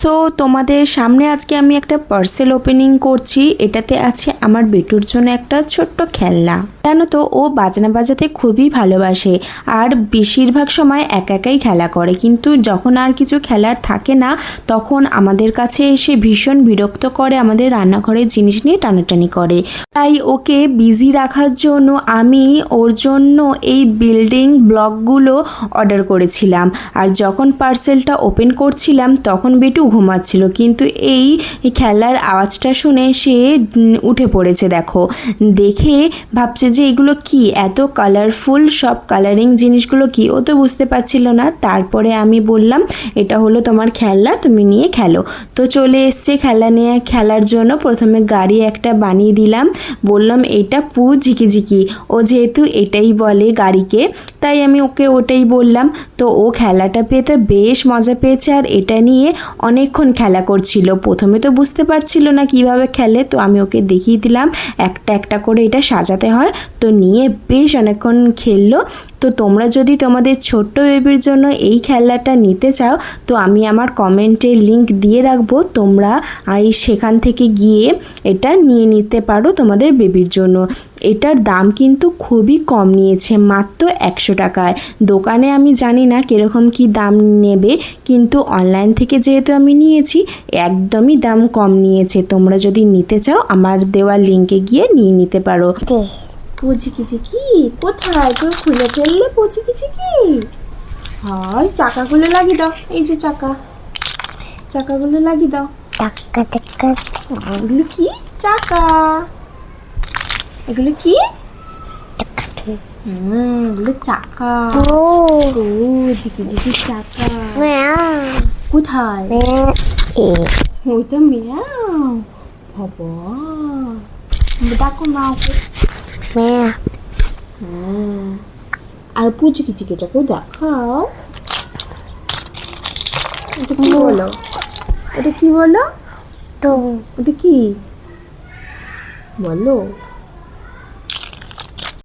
So তোমাদের সামনে আজকে আমি একটা পার্সেল ওপেনিং করছি। এটাতে আছে আমার বেটুর জন্য একটা ছোট্ট খেলনা। জানো তো ও বাজনা বাজাতে খুবই ভালোবাসে আর বেশিরভাগ সময় একা একাই খেলা করে, কিন্তু যখন আর কিছু খেলার থাকে না তখন আমাদের কাছে এসে ভীষণ বিরক্ত করে, আমাদের রান্নাঘরের জিনিস নিয়ে টানাটানি করে। তাই ওকে বিজি রাখার জন্য আমি ওর জন্য এই বিল্ডিং ব্লকগুলো অর্ডার করেছিলাম। আর যখন পার্সেলটা ওপেন করছিলাম তখন বেটু ঘুমাচ্ছিল, কিন্তু এই খেলার আওয়াজটা শুনে সে উঠে পড়েছে। দেখে ভাবছে যে এগুলো কি, এত কালারফুল সব কালারিং জিনিসগুলো কি, ও তো বুঝতে পারছিল না। তারপরে আমি বললাম এটা হলো তোমার খেলনা, তুমি নিয়ে খেলো। তো চলে এসছে খেলা নিয়ে খেলার জন্য। প্রথমে গাড়ি একটা বানিয়ে দিলাম, বললাম এটা পু ঝিকিঝিকি, ও যেহেতু এটাই বলে গাড়িকে তাই আমি ওকে ওটাই বললাম। তো ও খেলাটা পেয়ে তো বেশ মজা পেয়েছে আর এটা নিয়ে অনেকক্ষণ খেলা করছিল। প্রথমে তো বুঝতে পারছিল না কিভাবে খেলে, তো আমি ওকে দেখিয়ে দিলাম একটা একটা করে এটা সাজাতে হয়। তো নিয়ে বেশ অনেকক্ষণ খেললো। তো তোমরা যদি তোমাদের ছোট্ট বেবির জন্য এই খেলনাটা নিতে চাও তো আমি আমার কমেন্টে লিংক দিয়ে রাখবো, তোমরা সেখান থেকে গিয়ে এটা নিয়ে নিতে পারো তোমাদের বেবির জন্য। এটার দাম কিন্তু খুবই কম নিয়েছে, মাত্র 100 টাকায়। দোকানে আমি জানি না কীরকম কি দাম নেবে, কিন্তু অনলাইন থেকে যেহেতু আমি নিয়েছি একদমই দাম কম নিয়েছে। তোমরা যদি নিতে চাও আমার দেওয়া লিঙ্কে গিয়ে নিয়ে নিতে পারো। পুচিকিচিকি কোথায়, তো খুলে ফেললে পুচিকিচিকি? হয় চাকাগুলো লাগিয়ে দাও, এই যে চাকাগুলো লাগিয়ে দাও। চাকা চাকা এগুলো কি চাকা? এগুলো কি? এগুলো চাকা। ও ঝিকি চাকা। কোথায়? ওই তো মিয়াও। বাবা ডাকো না ওকে। আর পুচিকিচিকিটাকেও দেখাও। এটা কি বলো? এটা কি বলো? তো ওটা কি বলো?